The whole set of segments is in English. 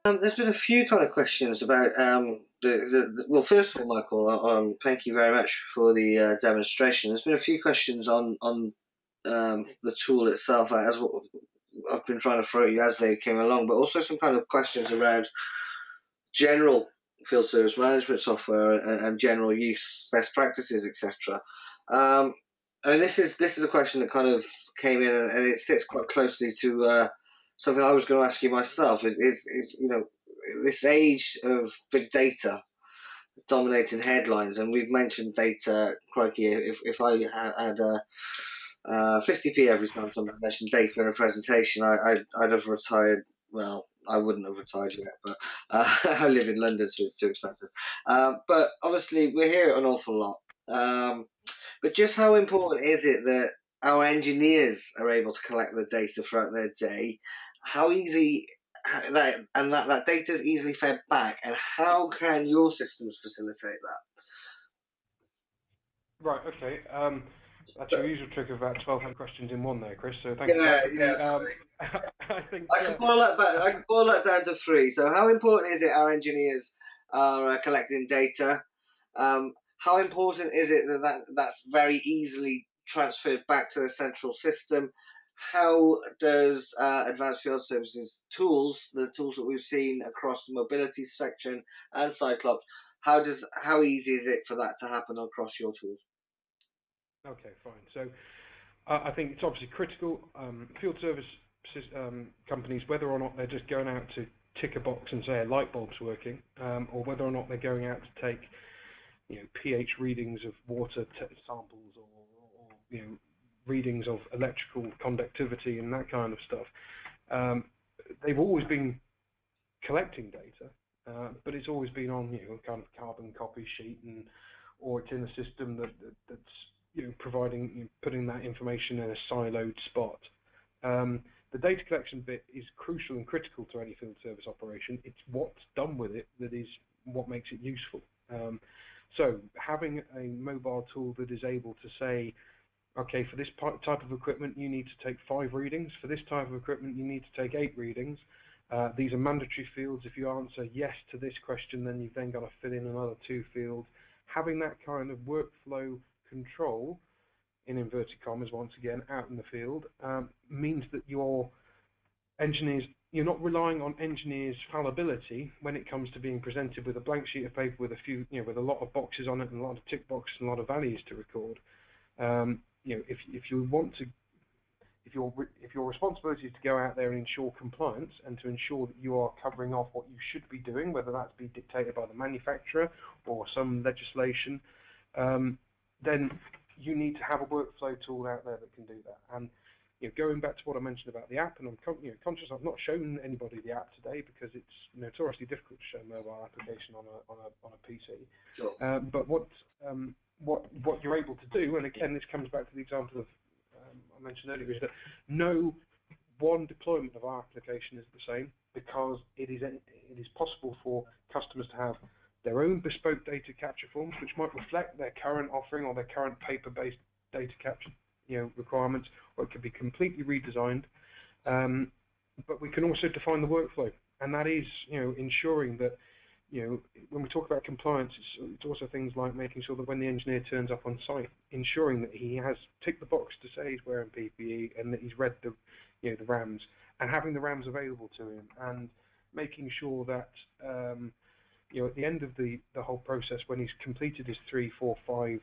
There's been a few kind of questions about well, first of all, Michael, thank you very much for the demonstration. There's been a few questions on the tool itself, as what I've been trying to throw at you as they came along, but also some kind of questions around general field service management software and general use, best practices, etc. I mean, this is a question that kind of came in, and it sits quite closely to something I was going to ask you myself. Is this age of big data dominating headlines, and we've mentioned data. Crikey, if I had 50p every time someone mentioned data in a presentation, I'd have retired. Well, I wouldn't have retired yet, but I live in London, so it's too expensive. But obviously, we hear it an awful lot. But just how important is it that our engineers are able to collect the data throughout their day? How easy that data is easily fed back, and how can your systems facilitate Right, okay. That's your that? usual trick of about 1,200 questions in one there, Chris, so thank you for Yeah, that. But yeah. I think, I can boil that back. I I think, can boil that down to three. So, how important is it our engineers are collecting data? How important is it that's very easily transferred back to the central system? How does Advanced Field Services tools, the tools that we've seen across the mobility section and Cyclops, how easy is it for that to happen across your tools? okay, fine. So I think it's obviously critical. Field service companies, whether or not they're just going out to tick a box and say a light bulb's working, or whether or not they're going out to take, pH readings of water samples, or readings of electrical conductivity and that kind of stuff. They've always been collecting data, but it's always been on kind of carbon copy sheet, or it's in a system that's providing putting that information in a siloed spot. The data collection bit is crucial and critical to any field service operation. It's what's done with it that is what makes it useful. So having a mobile tool that is able to say, okay, for this type of equipment, you need to take 5 readings. For this type of equipment, you need to take 8 readings. These are mandatory fields. If you answer yes to this question, then you've then got to fill in another 2 fields. Having that kind of workflow control, in inverted commas once again, out in the field, means that your engineers, you're not relying on engineers' fallibility when it comes to being presented with a blank sheet of paper with a few, with a lot of boxes on it and a lot of tick boxes and a lot of values to record. If you want to, if your responsibility is to go out there and ensure compliance and to ensure that you are covering off what you should be doing, whether that's be dictated by the manufacturer or some legislation, then you need to have a workflow tool out there that can do that. And going back to what I mentioned about the app, and I'm conscious I've not shown anybody the app today because it's notoriously difficult to show a mobile application on a PC. Sure. But what you're able to do, and again this comes back to the example of I mentioned earlier, is that no one deployment of our application is the same, because it is possible for customers to have their own bespoke data capture forms, which might reflect their current offering or their current paper-based data capture requirements, or it could be completely redesigned. But we can also define the workflow, and that is ensuring that when we talk about compliance, it's also things like making sure that when the engineer turns up on site, ensuring that he has ticked the box to say he's wearing PPE and that he's read the RAMs, and having the RAMs available to him, and making sure that at the end of the whole process, when he's completed his 3, 4, 5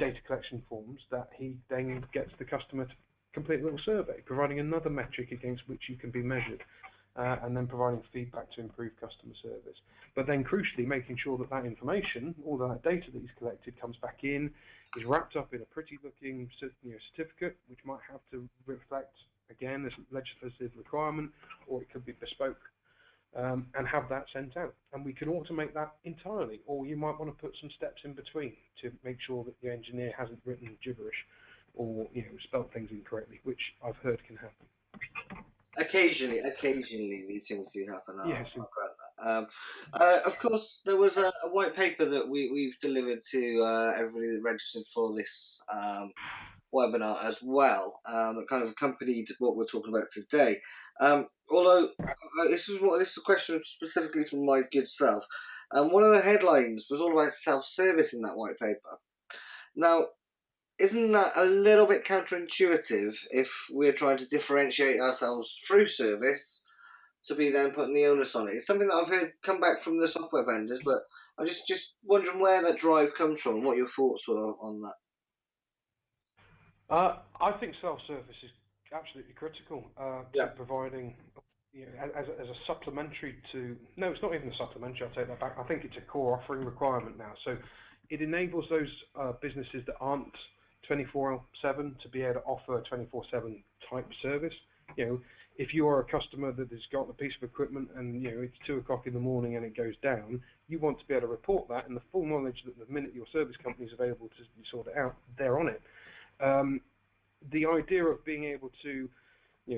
data collection forms, that he then gets the customer to complete a little survey, providing another metric against which you can be measured. And then providing feedback to improve customer service. But then crucially making sure that that information, all that data that he's collected, comes back in, is wrapped up in a pretty looking certificate, which might have to reflect, again, this legislative requirement, or it could be bespoke, and have that sent out. And we can automate that entirely, or you might want to put some steps in between to make sure that the engineer hasn't written gibberish or spelt things incorrectly, which I've heard can happen. Occasionally, these things do happen. Yes. I'll grant that. Of course, there was a white paper that we've delivered to everybody that registered for this webinar as well, that kind of accompanied what we're talking about today. Although this is a question specifically from my good self. One of the headlines was all about self-service in that white paper. Now, isn't that a little bit counterintuitive if we're trying to differentiate ourselves through service to be then putting the onus on it? It's something that I've heard come back from the software vendors, but I'm just wondering where that drive comes from and what your thoughts were on that. I think self-service is absolutely critical to Yeah. providing, as a supplementary to. No, it's not even a supplementary. I'll take that back. I think it's a core offering requirement now. So it enables those businesses that aren't 24/7 to be able to offer a 24/7 type service. If you are a customer that has got a piece of equipment and it's 2 o'clock in the morning and it goes down, you want to be able to report that in the full knowledge that the minute your service company is available to sort it out, they're on it. The idea of being able to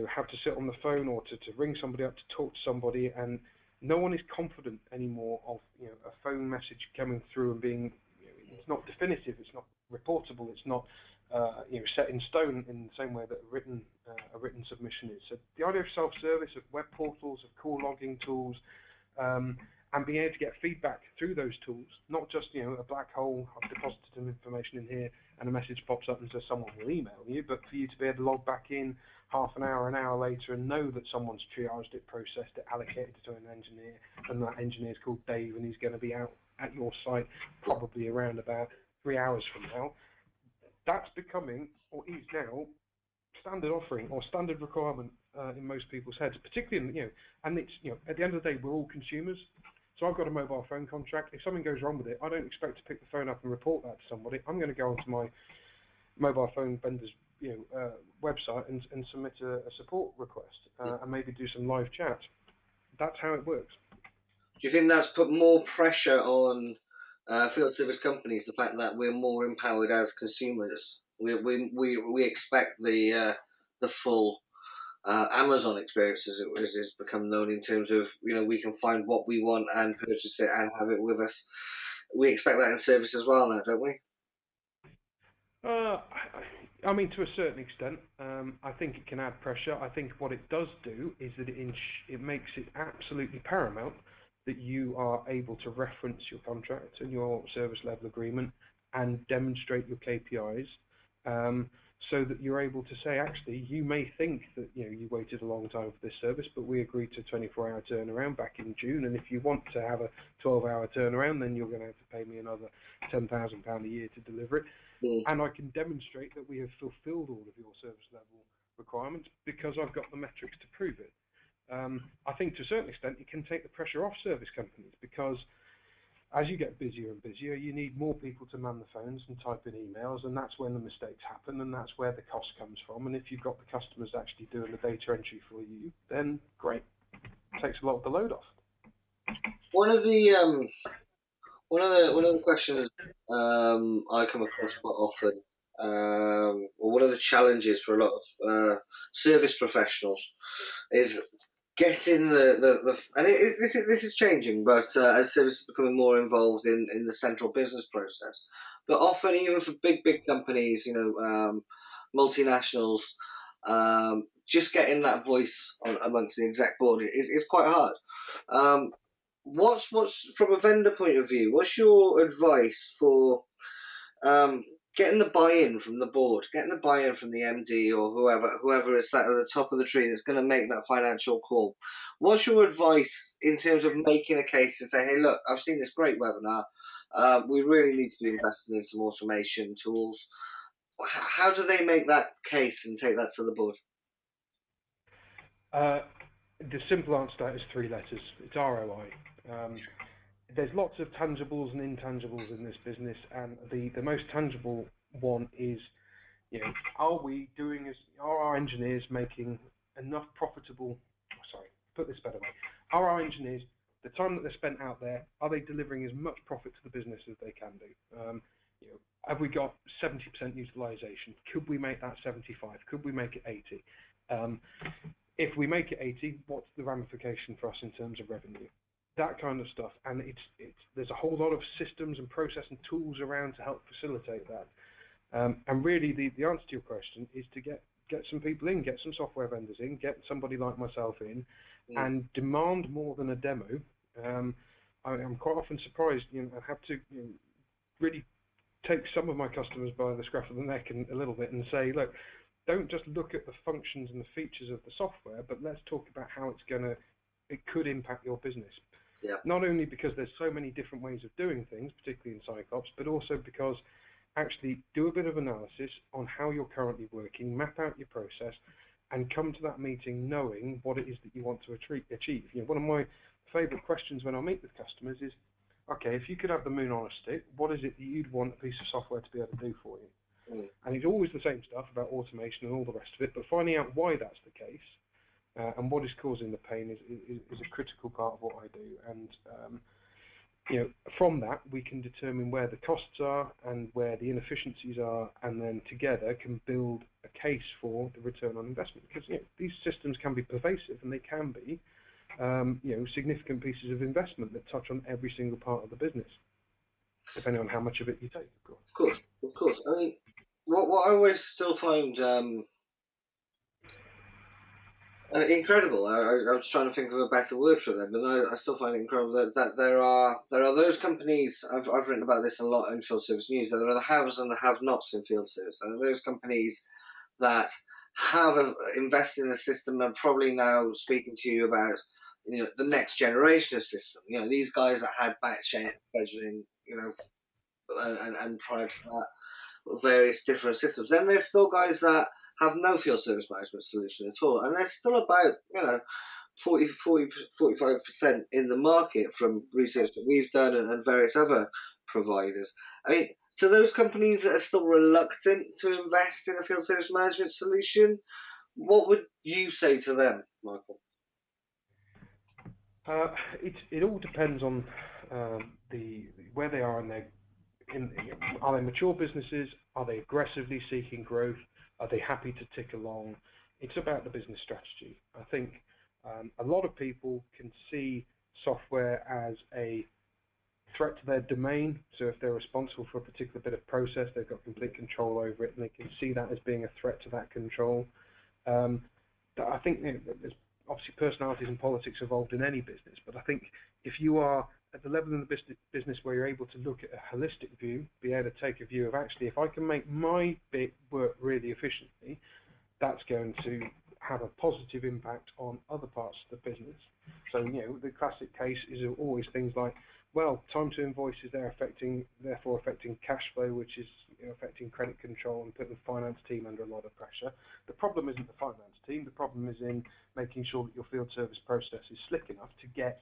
have to sit on the phone or to ring somebody up to talk to somebody, and no one is confident anymore of a phone message coming through and being it's not definitive, it's not reportable, it's not set in stone in the same way that a written submission is. So the idea of self-service, of web portals, of call logging tools, and being able to get feedback through those tools, not just a black hole. I've deposited some information in here and a message pops up and says someone will email you, but for you to be able to log back in half an hour later and know that someone's triaged it, processed it, allocated it to an engineer, and that engineer's called Dave and he's going to be out at your site probably around about 3 hours from now. That's becoming, or is now, standard offering or standard requirement in most people's heads, particularly and it's at the end of the day we're all consumers. So I've got a mobile phone contract. If something goes wrong with it, I don't expect to pick the phone up and report that to somebody. I'm going to go onto my mobile phone vendor's website and submit a support request and maybe do some live chat. That's how it works. Do you think that's put more pressure on field service companies? The fact that we're more empowered as consumers, we expect the full Amazon experience, as it has become known, in terms of we can find what we want and purchase it and have it with us. We expect that in service as well now, don't we? I mean, to a certain extent, I think it can add pressure. I think what it does do is that it makes it absolutely paramount that you are able to reference your contract and your service level agreement and demonstrate your KPIs, so that you're able to say, actually, you may think that you waited a long time for this service, but we agreed to a 24-hour turnaround back in June, and if you want to have a 12-hour turnaround, then you're going to have to pay me another £10,000 a year to deliver it. And I can demonstrate that we have fulfilled all of your service level requirements because I've got the metrics to prove it. I think to a certain extent it can take the pressure off service companies, because as you get busier and busier, you need more people to man the phones and type in emails, and that's when the mistakes happen, and that's where the cost comes from. And if you've got the customers actually doing the data entry for you, then great, it takes a lot of the load off. One of the questions I come across quite often, or one of the challenges for a lot of service professionals, is getting the and this is changing, but as service is becoming more involved in the central business process. But often, even for big companies, multinationals, just getting that voice amongst the exec board is quite hard. What's from a vendor point of view? What's your advice for getting the buy-in from the board, getting the buy-in from the MD or whoever is sat at the top of the tree that's going to make that financial call? What's your advice in terms of making a case to say, hey, look, I've seen this great webinar. We really need to be investing in some automation tools. How do they make that case and take that to the board? The simple answer to that is 3 letters. It's ROI. There's lots of tangibles and intangibles in this business, and the most tangible one is, are our engineers making enough profitable? Sorry, put this better way. Are our engineers, the time that they're spent out there, are they delivering as much profit to the business as they can do? Have we got 70% utilization? Could we make that 75? Could we make it 80? If we make it 80, what's the ramification for us in terms of revenue? That kind of stuff, and there's a whole lot of systems and process and tools around to help facilitate that. And really, the answer to your question is to get some people in, get some software vendors in, get somebody like myself in, and demand more than a demo. I'm quite often surprised, I have to really take some of my customers by the scruff of the neck a little bit and say, look, don't just look at the functions and the features of the software, but let's talk about how it could impact your business. Yeah. Not only because there's so many different ways of doing things, particularly in Psychops, but also because actually do a bit of analysis on how you're currently working, map out your process, and come to that meeting knowing what it is that you want to achieve. One of my favourite questions when I meet with customers is, okay, if you could have the moon on a stick, what is it that you'd want a piece of software to be able to do for you? And it's always the same stuff about automation and all the rest of it, but finding out why that's the case and what is causing the pain is a critical part of what I do. And from that we can determine where the costs are and where the inefficiencies are, and then together can build a case for the return on investment. Because these systems can be pervasive, and they can be significant pieces of investment that touch on every single part of the business, depending on how much of it you take, of course. Of course. I mean, what I always still find incredible. I was trying to think of a better word for them, but I still find it incredible that there are those companies. I've written about this a lot in field service news. There are the haves and the have-nots in field service, and those companies that have invested in a system and probably now speaking to you about the next generation of system. These guys that had batch scheduling, and prior to that, various different systems. Then there's still guys that have no field service management solution at all, and there's still about 45% in the market from research that we've done and various other providers. I mean, to those companies that are still reluctant to invest in a field service management solution, what would you say to them, Michael? It all depends on where they are are they mature businesses? Are they aggressively seeking growth? Are they happy to tick along? It's about the business strategy. I think a lot of people can see software as a threat to their domain. So if they're responsible for a particular bit of process, they've got complete control over it, and they can see that as being a threat to that control. I think there's obviously personalities and politics involved in any business, but I think if you are at the level in the business where you're able to look at a holistic view, be able to take a view of actually, if I can make my bit work really efficiently, that's going to have a positive impact on other parts of the business. So, the classic case is always things like, well, time to invoice is therefore affecting cash flow, which is affecting credit control and putting the finance team under a lot of pressure. The problem isn't the finance team. The problem is in making sure that your field service process is slick enough to get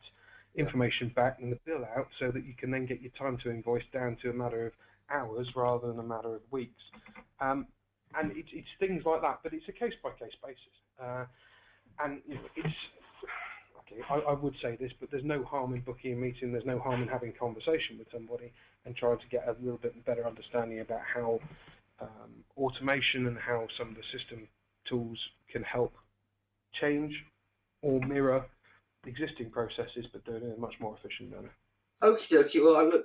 information back and the bill out, so that you can then get your time to invoice down to a matter of hours rather than a matter of weeks. And it's things like that, but it's a case-by-case basis. And it's okay. I would say this, but there's no harm in booking a meeting. There's no harm in having a conversation with somebody and trying to get a little bit better understanding about how automation and how some of the system tools can help change or mirror existing processes, but do it in a much more efficient manner. Okie dokie. Well,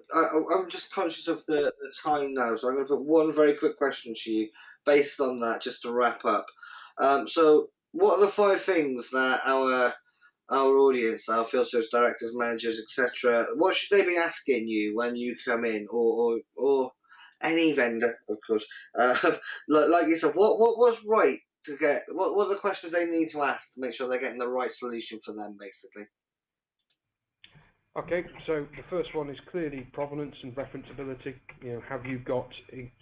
I'm just conscious of the time now, so I'm going to put one very quick question to you based on that, just to wrap up. So, what are the 5 things that our audience, our field service directors, managers, etc., what should they be asking you when you come in, or any vendor, of course, like yourself? What was right to get? What are the questions they need to ask to make sure they're getting the right solution for them, basically? Okay, so the first one is clearly provenance and referenceability. Have you got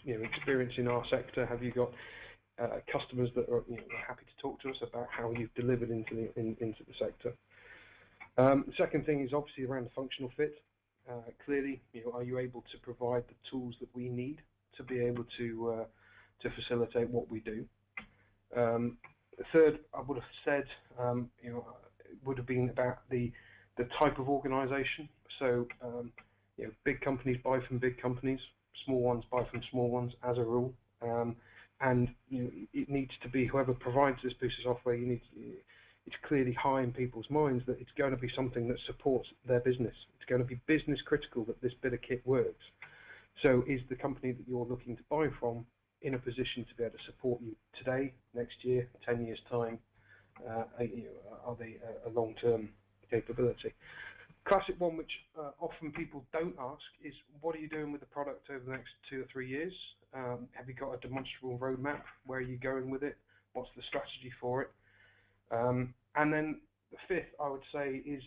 experience in our sector? Have you got customers that are happy to talk to us about how you've delivered into the sector? The second thing is obviously around the functional fit. Clearly, are you able to provide the tools that we need to be able to facilitate what we do? The third, I would have said, would have been about the type of organisation. So, big companies buy from big companies, small ones buy from small ones as a rule, and it needs to be whoever provides this piece of software. It's clearly high in people's minds that it's going to be something that supports their business. It's going to be business critical that this bit of kit works. So, is the company that you're looking to buy from, in a position to be able to support you today, next year, 10 years time? Are they a long-term capability? Classic one, which often people don't ask, is what are you doing with the product over the next 2 or 3 years? Have you got a demonstrable roadmap? Where are you going with it? What's the strategy for it? And then the fifth, I would say, is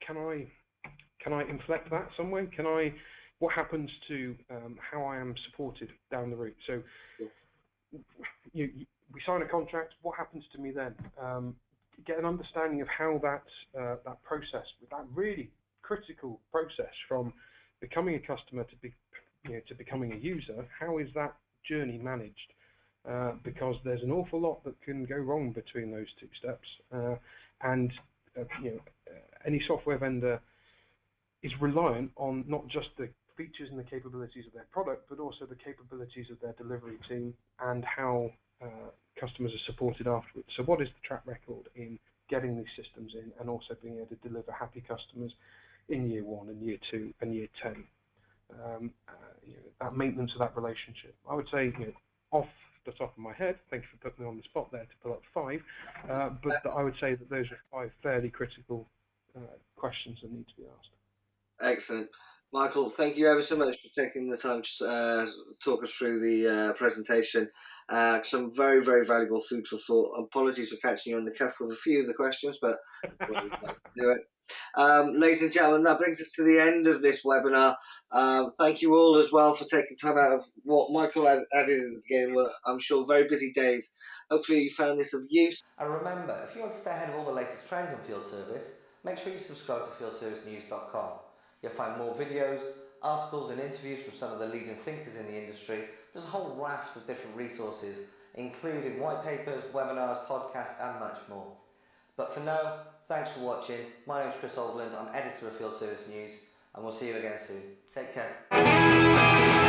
can I inflect that some way? What happens to how I am supported down the route? So we sign a contract. What happens to me then? Get an understanding of how that process, that really critical process from becoming a customer to becoming a user, how is that journey managed? Because there's an awful lot that can go wrong between those two steps, and any software vendor is reliant on not just the features and the capabilities of their product, but also the capabilities of their delivery team and how customers are supported afterwards. So what is the track record in getting these systems in and also being able to deliver happy customers in year 1 and year 2 and year 10? That maintenance of that relationship. I would say, off the top of my head, thank you for putting me on the spot there to pull up 5, but I would say that those are 5 fairly critical questions that need to be asked. Excellent. Michael, thank you ever so much for taking the time to talk us through the presentation. Some very, very valuable food for thought. Apologies for catching you on the cuff with a few of the questions, but that's what we'd like to do it. Ladies and gentlemen, that brings us to the end of this webinar. Thank you all as well for taking time out of what Michael added at the beginning were, I'm sure, very busy days. Hopefully you found this of use. And remember, if you want to stay ahead of all the latest trends in field service, make sure you subscribe to fieldservicenews.com. You'll find more videos, articles and interviews from some of the leading thinkers in the industry. There's a whole raft of different resources, including white papers, webinars, podcasts and much more. But for now, thanks for watching. My name's Chris Oldland, I'm editor of Field Service News, and we'll see you again soon. Take care.